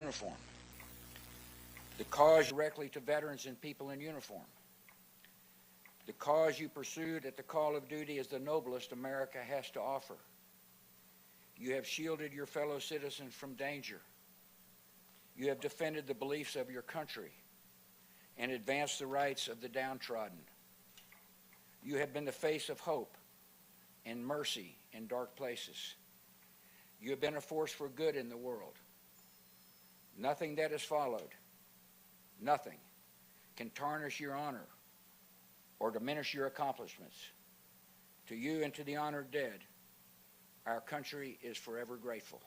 uniform. The cause directly to veterans and people in uniform. The cause you pursued at the call of duty is the noblest America has to offer. You have shielded your fellow citizens from danger. You have defended the beliefs of your country and advanced the rights of the downtrodden. You have been the face of hope and mercy in dark places. You have been a force for good in the world. Nothing that has followed, nothing, can tarnish your honor or diminish your accomplishments. To you and to the honored dead, our country is forever grateful.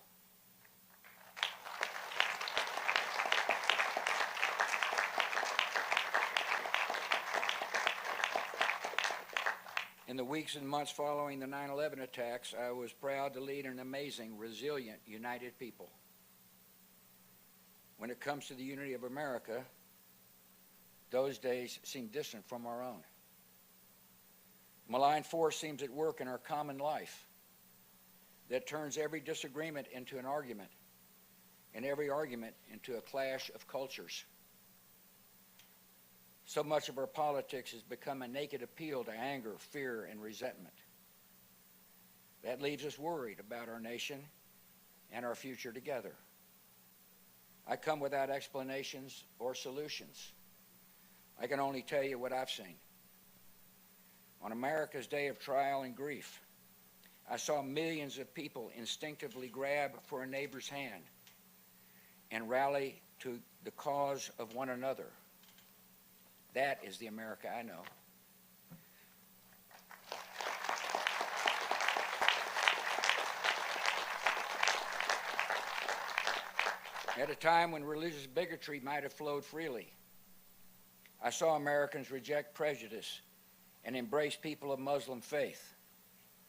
In the weeks and months following the 9/11 attacks, I was proud to lead an amazing, resilient, united people. When it comes to the unity of America, those days seem distant from our own. Malign force seems at work in our common life that turns every disagreement into an argument and every argument into a clash of cultures. So much of our politics has become a naked appeal to anger, fear, and resentment. That leaves us worried about our nation and our future together. I come without explanations or solutions. I can only tell you what I've seen. On America's day of trial and grief, I saw millions of people instinctively grab for a neighbor's hand and rally to the cause of one another. That is the America I know. At a time when religious bigotry might have flowed freely, I saw Americans reject prejudice and embrace people of Muslim faith.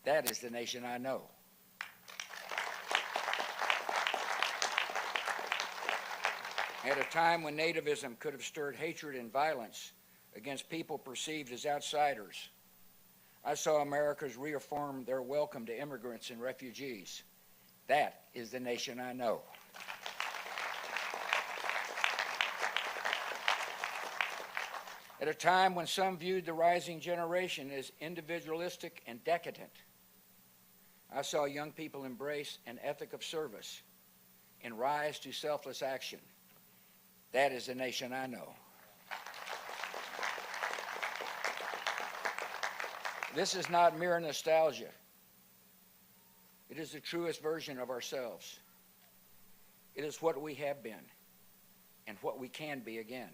That is the nation I know. At a time when nativism could have stirred hatred and violence against people perceived as outsiders, I saw Americans reaffirm their welcome to immigrants and refugees. That is the nation I know. At a time when some viewed the rising generation as individualistic and decadent, I saw young people embrace an ethic of service and rise to selfless action. That is the nation I know. This is not mere nostalgia. It is the truest version of ourselves. It is what we have been and what we can be again.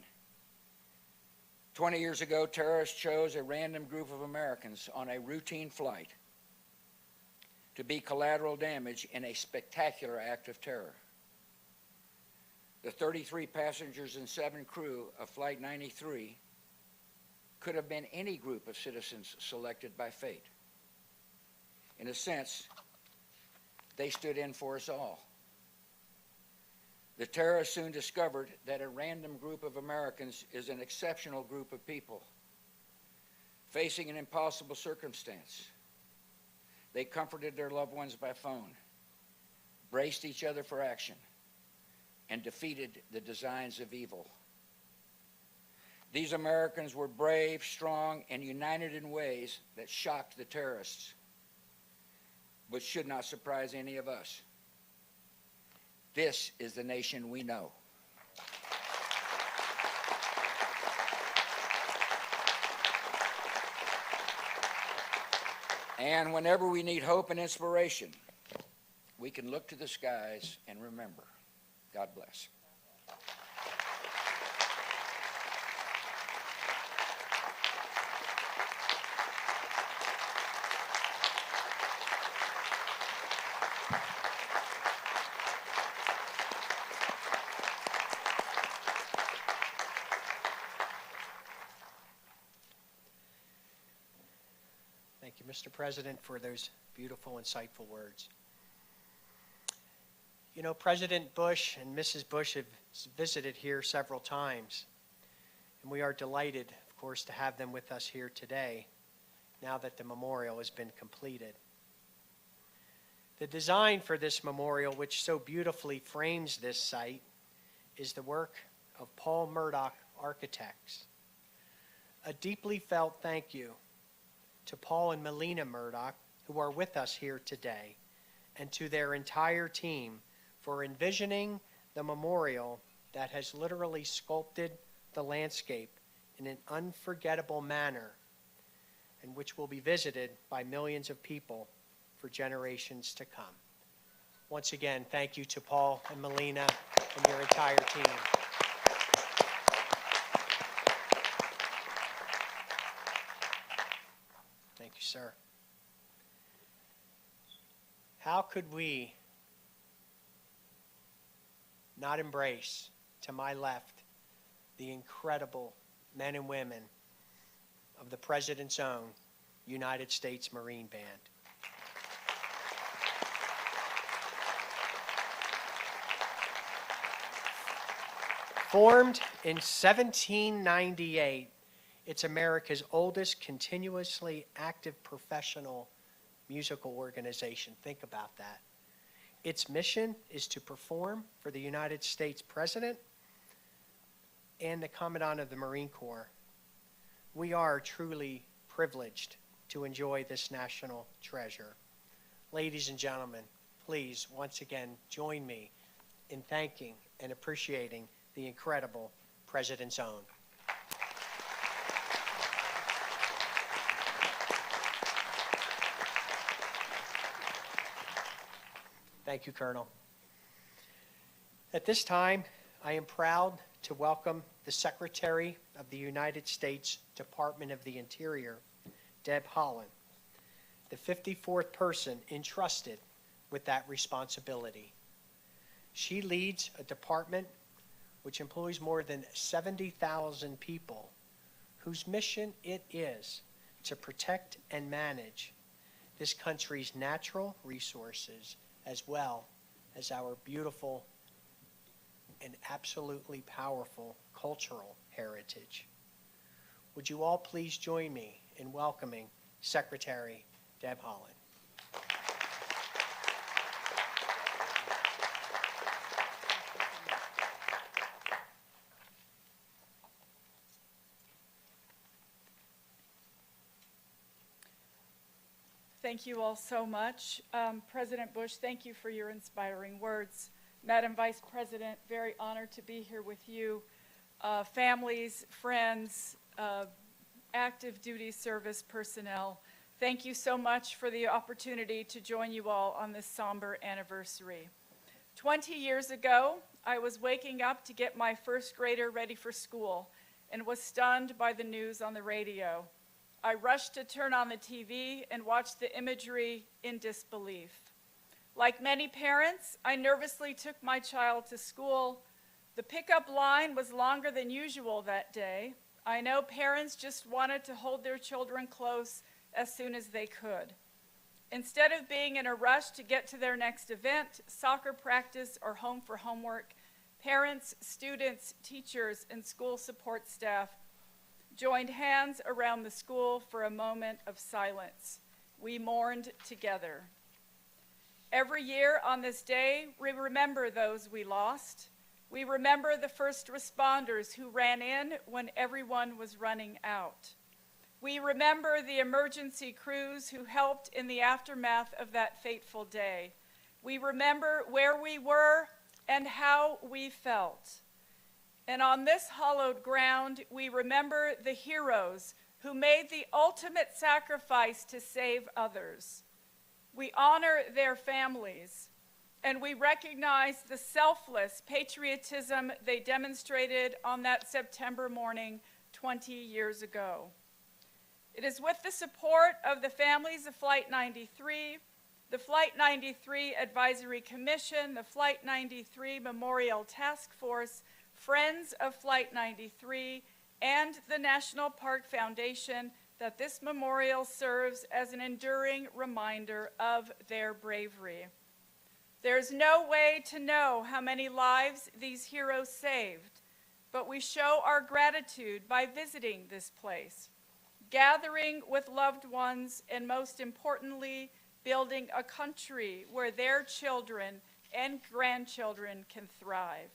20 years ago, terrorists chose a random group of Americans on a routine flight to be collateral damage in a spectacular act of terror. The 33 passengers and 7 crew of Flight 93 could have been any group of citizens selected by fate. In a sense, they stood in for us all. The terrorists soon discovered that a random group of Americans is an exceptional group of people facing an impossible circumstance. They comforted their loved ones by phone, braced each other for action, and defeated the designs of evil. These Americans were brave, strong, and united in ways that shocked the terrorists, but should not surprise any of us. This is the nation we know. And whenever we need hope and inspiration, we can look to the skies and remember. God bless. Thank you, Mr. President, for those beautiful, insightful words. You know, President Bush and Mrs. Bush have visited here several times, and we are delighted, of course, to have them with us here today, now that the memorial has been completed. The design for this memorial, which so beautifully frames this site, is the work of Paul Murdoch Architects. A deeply felt thank you to Paul and Melina Murdoch, who are with us here today, and to their entire team for envisioning the memorial that has literally sculpted the landscape in an unforgettable manner, and which will be visited by millions of people for generations to come. Once again, thank you to Paul and Melina and your entire team. Thank you, sir. How could we not embrace, to my left, the incredible men and women of the President's own United States Marine Band? Formed in 1798, it's America's oldest continuously active professional musical organization. Think about that. Its mission is to perform for the United States President and the Commandant of the Marine Corps. We are truly privileged to enjoy this national treasure. Ladies and gentlemen, please once again join me in thanking and appreciating the incredible President's own. Thank you, Colonel. At this time, I am proud to welcome the Secretary of the United States Department of the Interior, Deb Haaland, the 54th person entrusted with that responsibility. She leads a department which employs more than 70,000 people, whose mission it is to protect and manage this country's natural resources, as well as our beautiful and absolutely powerful cultural heritage. Would you all please join me in welcoming Secretary Deb Haaland. Thank you all so much. President Bush, thank you for your inspiring words. Madam Vice President, very honored to be here with you. Families, friends, active duty service personnel, thank you so much for the opportunity to join you all on this somber anniversary. 20 years ago, I was waking up to get my first grader ready for school and was stunned by the news on the radio. I rushed to turn on the TV and watch the imagery in disbelief. Like many parents, I nervously took my child to school. The pickup line was longer than usual that day. I know parents just wanted to hold their children close as soon as they could. Instead of being in a rush to get to their next event, soccer practice, or home for homework, parents, students, teachers, and school support staff joined hands around the school for a moment of silence. We mourned together. Every year on this day, we remember those we lost. We remember the first responders who ran in when everyone was running out. We remember the emergency crews who helped in the aftermath of that fateful day. We remember where we were and how we felt. And on this hallowed ground, we remember the heroes who made the ultimate sacrifice to save others. We honor their families, and we recognize the selfless patriotism they demonstrated on that September morning 20 years ago. It is with the support of the families of Flight 93, the Flight 93 Advisory Commission, the Flight 93 Memorial Task Force, Friends of Flight 93, and the National Park Foundation that this memorial serves as an enduring reminder of their bravery. There's no way to know how many lives these heroes saved, but we show our gratitude by visiting this place, gathering with loved ones, and most importantly, building a country where their children and grandchildren can thrive.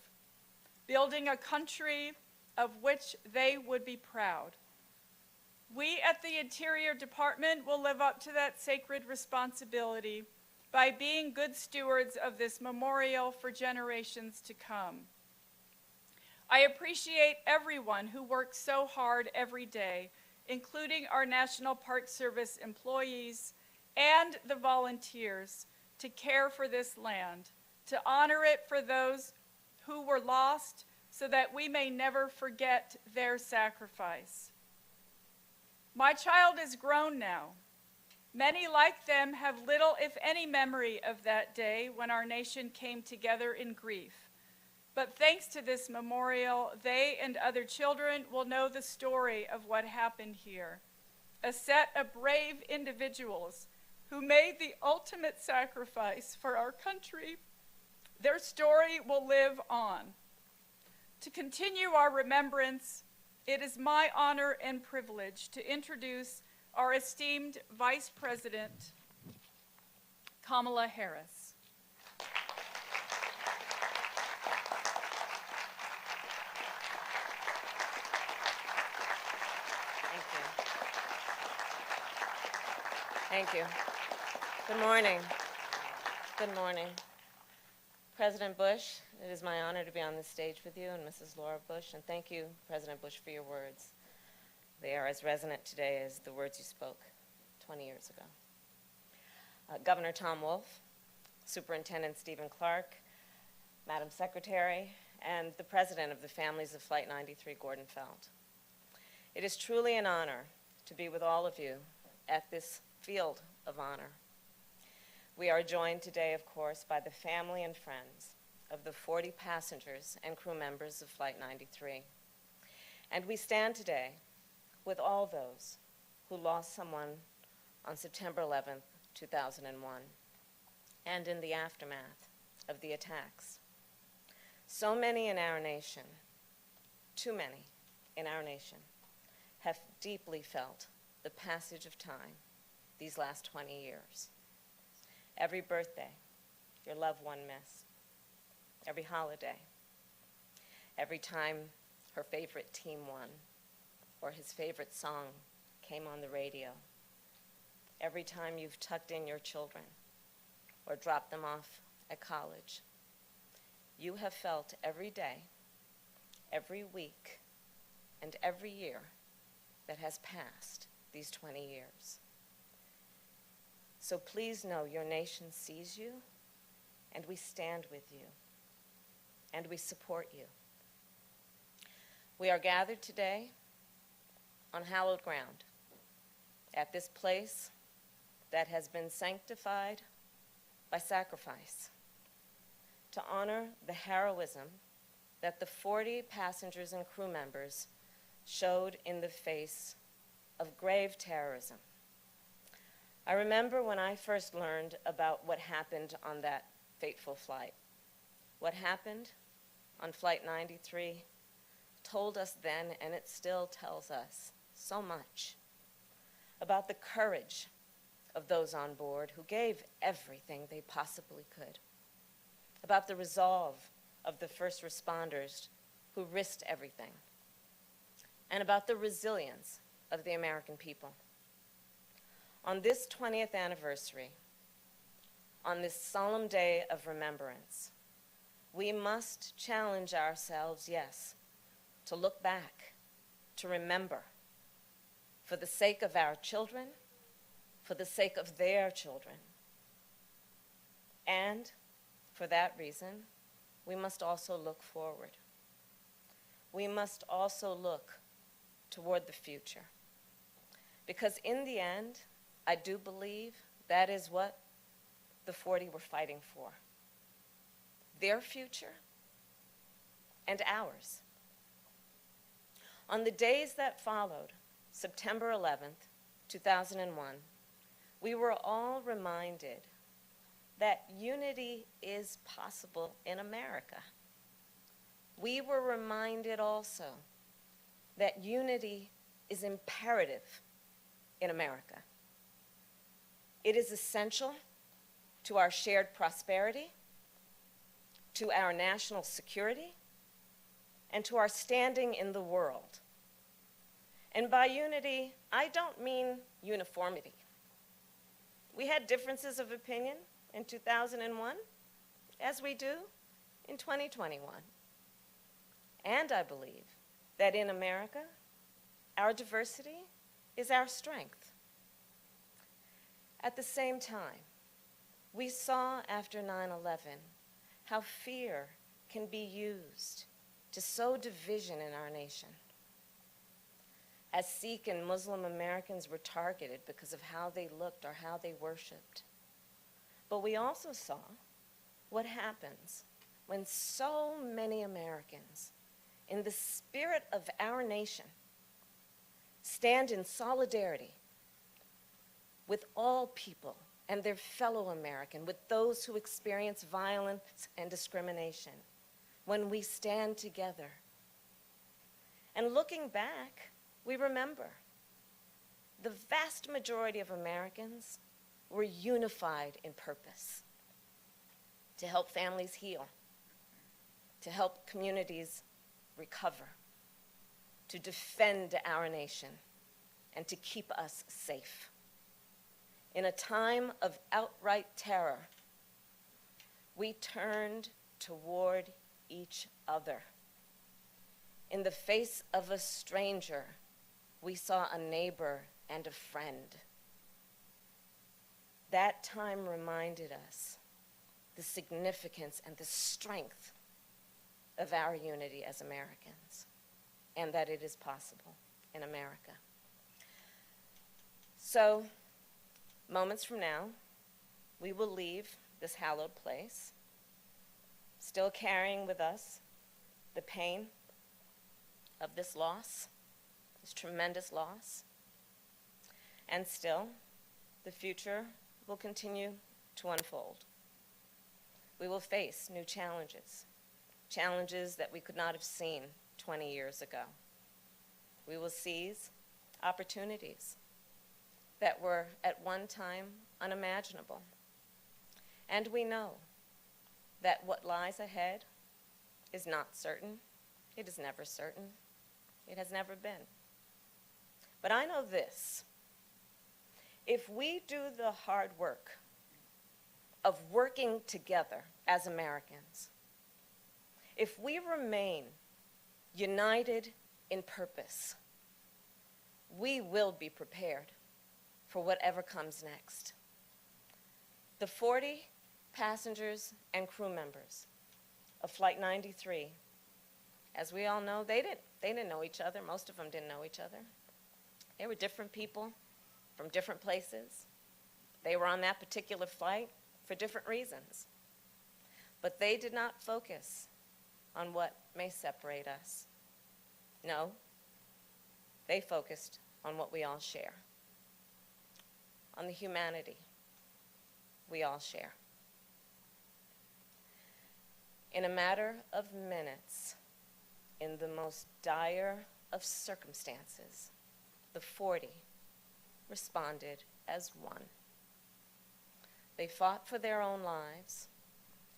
building a country of which they would be proud. We at the Interior Department will live up to that sacred responsibility by being good stewards of this memorial for generations to come. I appreciate everyone who works so hard every day, including our National Park Service employees and the volunteers, to care for this land, to honor it for those who were lost so that we may never forget their sacrifice. My child is grown now. Many like them have little, if any, memory of that day when our nation came together in grief. But thanks to this memorial, they and other children will know the story of what happened here. A set of brave individuals who made the ultimate sacrifice for our country. Their story will live on. To continue our remembrance, it is my honor and privilege to introduce our esteemed Vice President Kamala Harris. Thank you. Good morning. Good morning. President Bush, it is my honor to be on this stage with you and Mrs. Laura Bush, and thank you, President Bush, for your words. They are as resonant today as the words you spoke 20 years ago. Governor Tom Wolf, Superintendent Stephen Clark, Madam Secretary, and the President of the Families of Flight 93, Gordon Felt. It is truly an honor to be with all of you at this field of honor. We are joined today, of course, by the family and friends of the 40 passengers and crew members of Flight 93. And we stand today with all those who lost someone on September 11th, 2001, and in the aftermath of the attacks. So many in our nation, too many in our nation, have deeply felt the passage of time these last 20 years. Every birthday, your loved one missed. Every holiday, every time her favorite team won, or his favorite song came on the radio. Every time you've tucked in your children or dropped them off at college. You have felt every day, every week, and every year that has passed these 20 years. So please know your nation sees you, and we stand with you, and we support you. We are gathered today on hallowed ground, at this place that has been sanctified by sacrifice, to honor the heroism that the 40 passengers and crew members showed in the face of grave terrorism. I remember when I first learned about what happened on that fateful flight. What happened on Flight 93 told us then, and it still tells us, so much about the courage of those on board who gave everything they possibly could, about the resolve of the first responders who risked everything, and about the resilience of the American people. On this 20th anniversary, on this solemn day of remembrance, we must challenge ourselves, yes, to look back, to remember, for the sake of our children, for the sake of their children. And for that reason, we must also look forward. We must also look toward the future. Because in the end, I do believe that is what the 40 were fighting for. Their future and ours. On the days that followed, September 11th, 2001, we were all reminded that unity is possible in America. We were reminded also that unity is imperative in America. It is essential to our shared prosperity, to our national security, and to our standing in the world. And by unity, I don't mean uniformity. We had differences of opinion in 2001, as we do in 2021. And I believe that in America, our diversity is our strength. At the same time, we saw after 9/11 how fear can be used to sow division in our nation. As Sikh and Muslim Americans were targeted because of how they looked or how they worshiped. But we also saw what happens when so many Americans, in the spirit of our nation, stand in solidarity with all people and their fellow American, with those who experience violence and discrimination, when we stand together. And looking back, we remember the vast majority of Americans were unified in purpose to help families heal, to help communities recover, to defend our nation, and to keep us safe. In a time of outright terror, we turned toward each other. In the face of a stranger, we saw a neighbor and a friend. That time reminded us the significance and the strength of our unity as Americans, and that it is possible in America. So, moments from now, we will leave this hallowed place, still carrying with us the pain of this loss, this tremendous loss, and still, the future will continue to unfold. We will face new challenges, challenges that we could not have seen 20 years ago. We will seize opportunities that were at one time unimaginable. And we know that what lies ahead is not certain. It is never certain. It has never been. But I know this: if we do the hard work of working together as Americans, if we remain united in purpose, we will be prepared for whatever comes next. The 40 passengers and crew members of Flight 93, as we all know, they didn't know each other. Most of them didn't know each other. They were different people from different places. They were on that particular flight for different reasons. But they did not focus on what may separate us. No, they focused on what we all share, on the humanity we all share. In a matter of minutes, in the most dire of circumstances, the 40 responded as one. They fought for their own lives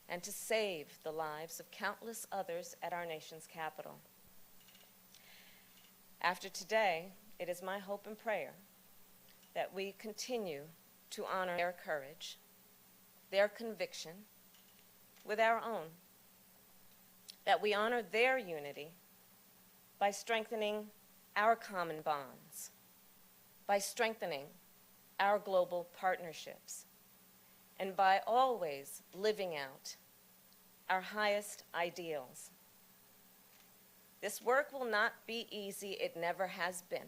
and to save the lives of countless others at our nation's capital. After today, it is my hope and prayer that we continue to honor their courage, their conviction, with our own, that we honor their unity by strengthening our common bonds, by strengthening our global partnerships, and by always living out our highest ideals. This work will not be easy. It never has been.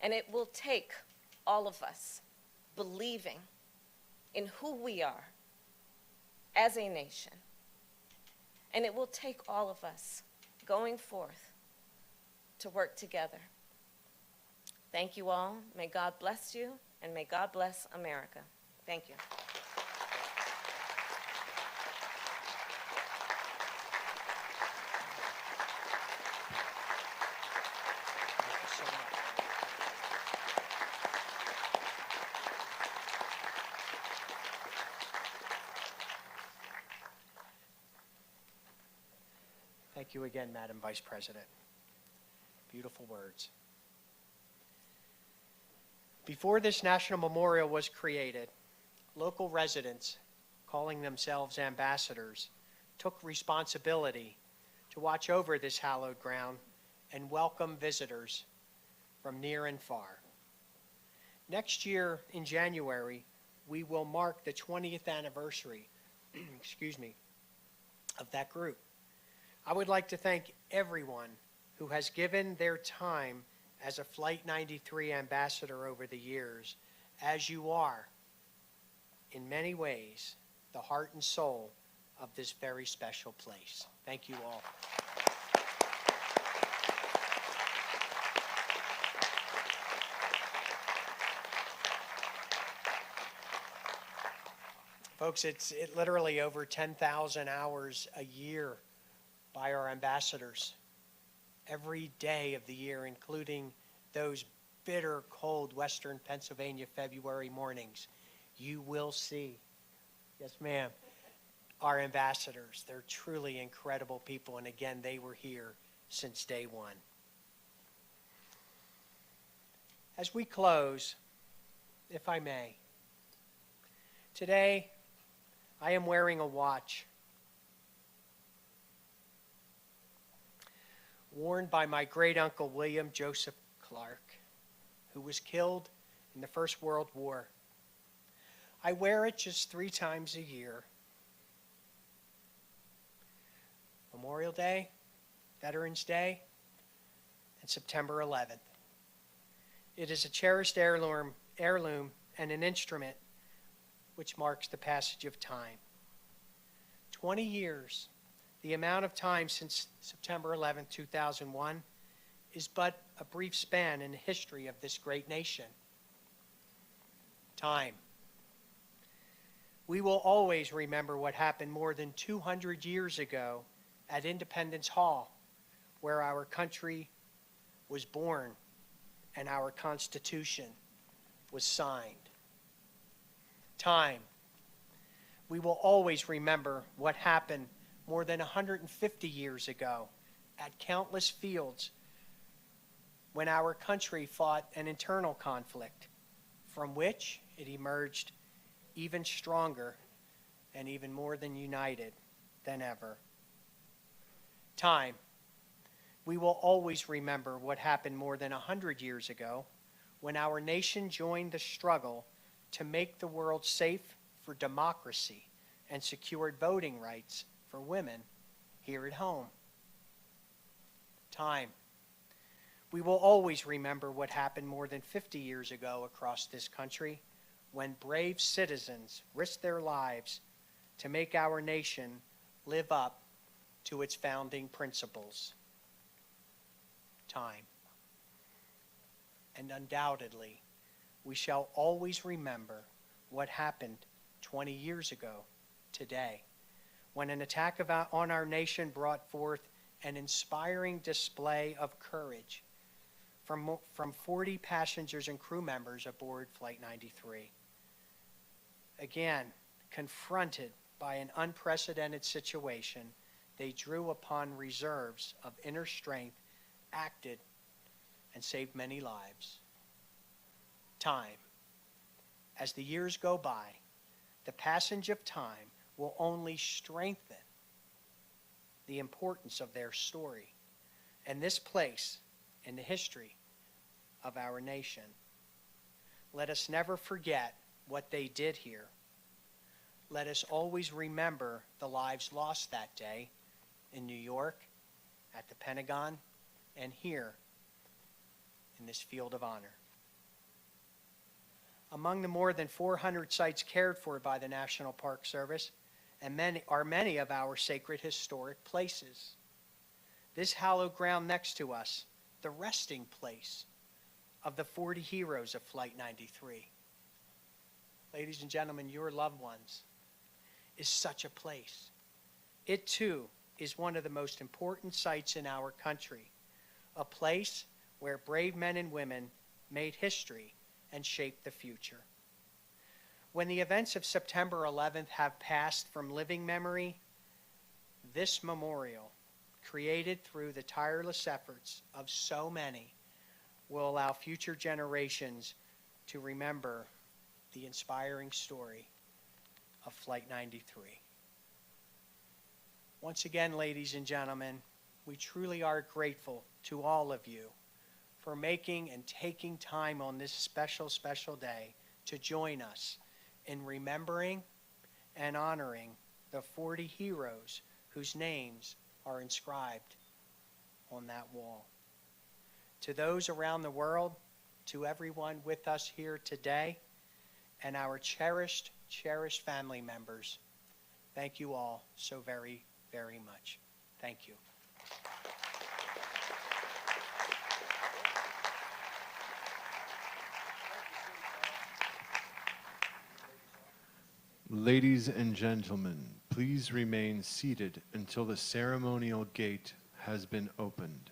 And it will take all of us believing in who we are as a nation. And it will take all of us going forth to work together. Thank you all. May God bless you, and may God bless America. Thank you. Thank you so much. Thank you again, Madam Vice President. Beautiful words. Before this national memorial was created, local residents, calling themselves ambassadors, took responsibility to watch over this hallowed ground and welcome visitors from near and far. Next year in January, we will mark the 20th anniversary, of that group. I would like to thank everyone who has given their time as a Flight 93 ambassador over the years, as you are, in many ways, the heart and soul of this very special place. Thank you all. Folks, it's literally over 10,000 hours a year by our ambassadors. Every day of the year, including those bitter, cold Western Pennsylvania February mornings, you will see, yes ma'am, our ambassadors. They're truly incredible people, and again, they were here since day one. As we close, if I may, today I am wearing a watch worn by my great-uncle William Joseph Clark, who was killed in the First World War. I wear it just 3 times a year. Memorial Day, Veterans Day, and September 11th. It is a cherished heirloom and an instrument which marks the passage of time. 20 years, the amount of time since September 11, 2001, is but a brief span in the history of this great nation. Time. We will always remember what happened more than 200 years ago at Independence Hall, where our country was born and our Constitution was signed. Time. We will always remember what happened more than 150 years ago at countless fields when our country fought an internal conflict from which it emerged even stronger and even more than united than ever. Time. We will always remember what happened more than 100 years ago when our nation joined the struggle to make the world safe for democracy and secured voting rights for women here at home. Time. We will always remember what happened more than 50 years ago across this country when brave citizens risked their lives to make our nation live up to its founding principles. Time. And undoubtedly, we shall always remember what happened 20 years ago today, when an attack on our nation brought forth an inspiring display of courage from 40 passengers and crew members aboard Flight 93. Again, confronted by an unprecedented situation, they drew upon reserves of inner strength, acted, and saved many lives. Time. As the years go by, the passage of time will only strengthen the importance of their story and this place in the history of our nation. Let us never forget what they did here. Let us always remember the lives lost that day in New York, at the Pentagon, and here in this field of honor. Among the more than 400 sites cared for by the National Park Service and many of our sacred historic places. This hallowed ground next to us, the resting place of the 40 heroes of Flight 93. Ladies and gentlemen, your loved ones is such a place. It too is one of the most important sites in our country, a place where brave men and women made history and shaped the future. When the events of September 11th have passed from living memory, this memorial created through the tireless efforts of so many, will allow future generations to remember the inspiring story of Flight 93. Once again, ladies and gentlemen, we truly are grateful to all of you for making and taking time on this special, special day to join us in remembering and honoring the 40 heroes whose names are inscribed on that wall. To those around the world, to everyone with us here today, and our cherished, cherished family members, thank you all so very, very much. Thank you. Ladies and gentlemen, please remain seated until the ceremonial gate has been opened.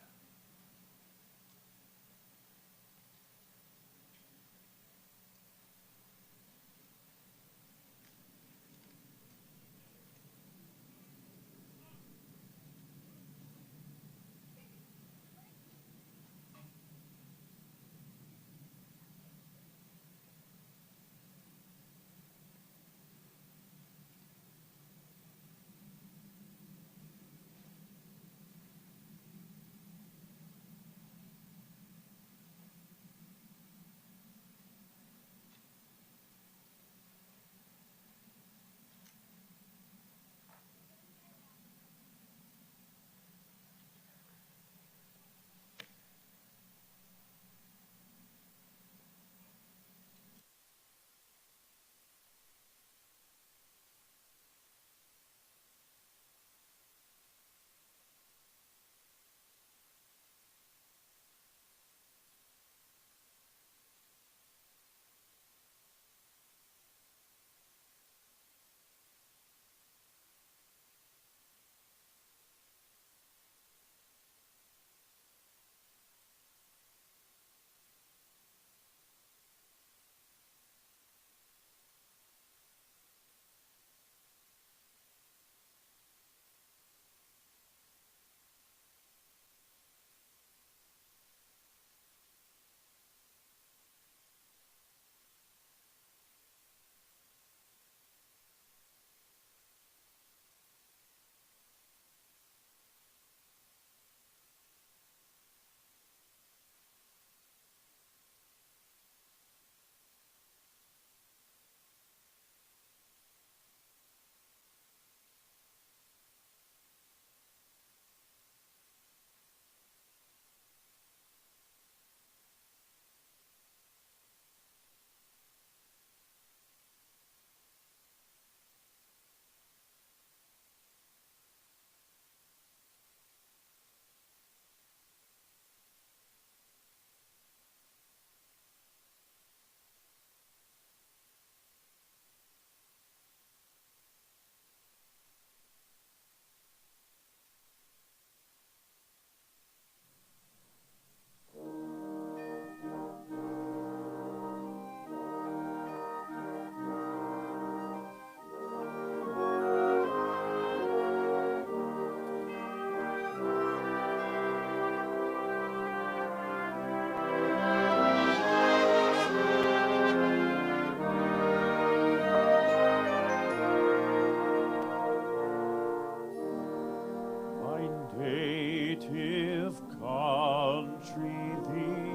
Native country thee,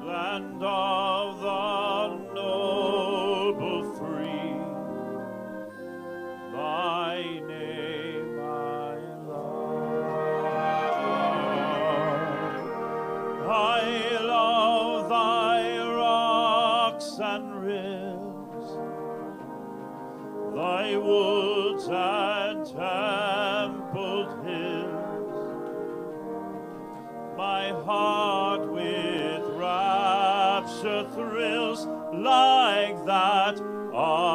land of the noble free, thy name I love. I love thy rocks and rills, thy woods and templed hills, my heart with rapture thrills like that above.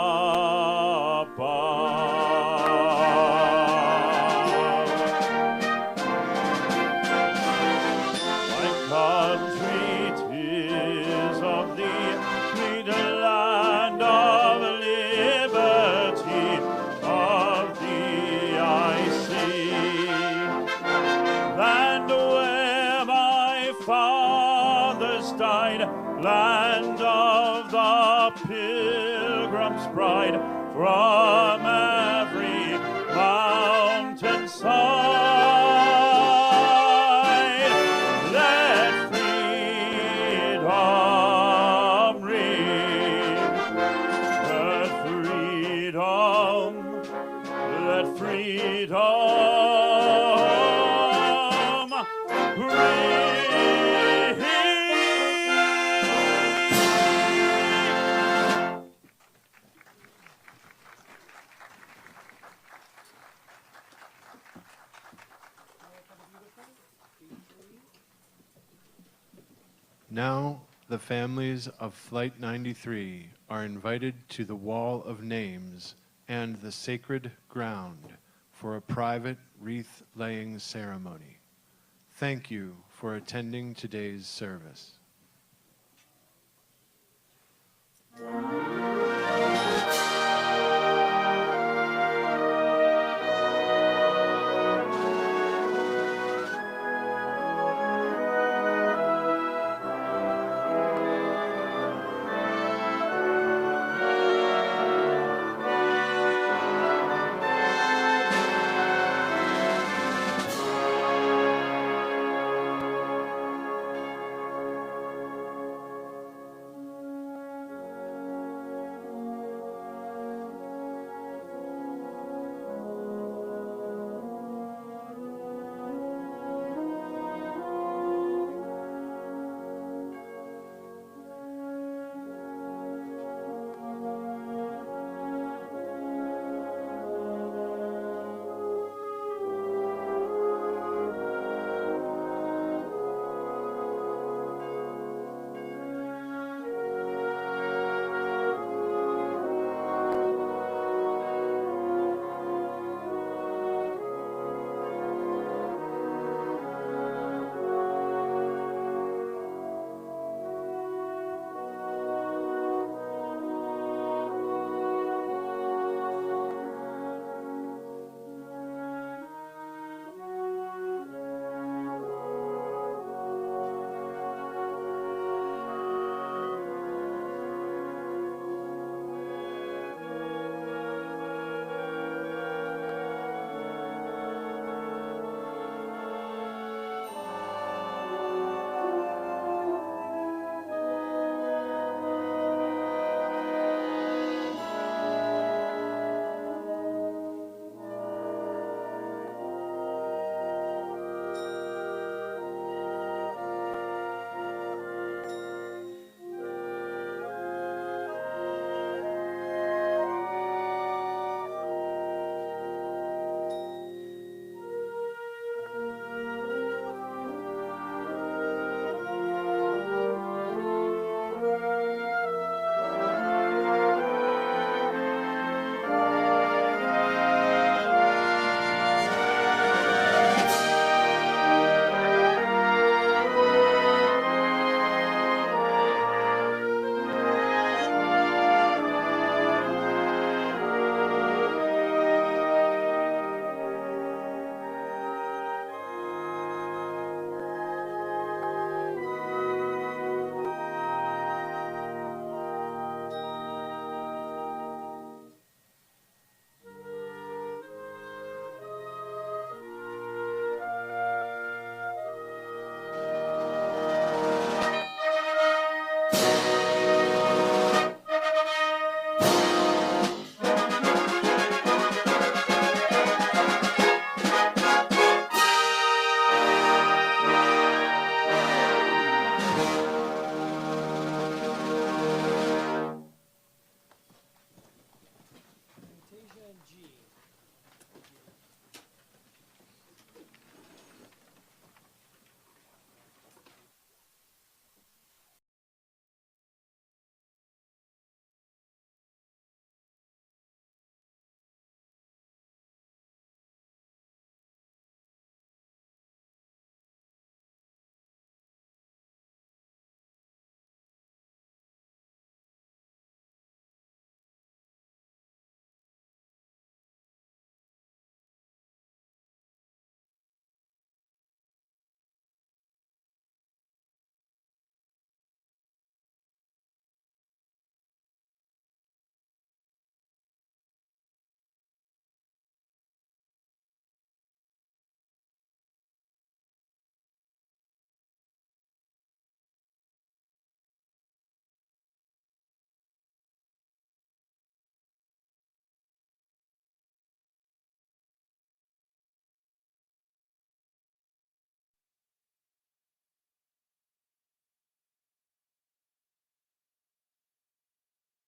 My country, 'tis of thee, sweet land of liberty, of thee I see died, land of the Pilgrim's Bride, from every mountainside. Let freedom ring. Let freedom Now, the families of Flight 93 are invited to the Wall of Names and the sacred ground for a private wreath-laying ceremony. Thank you for attending today's service.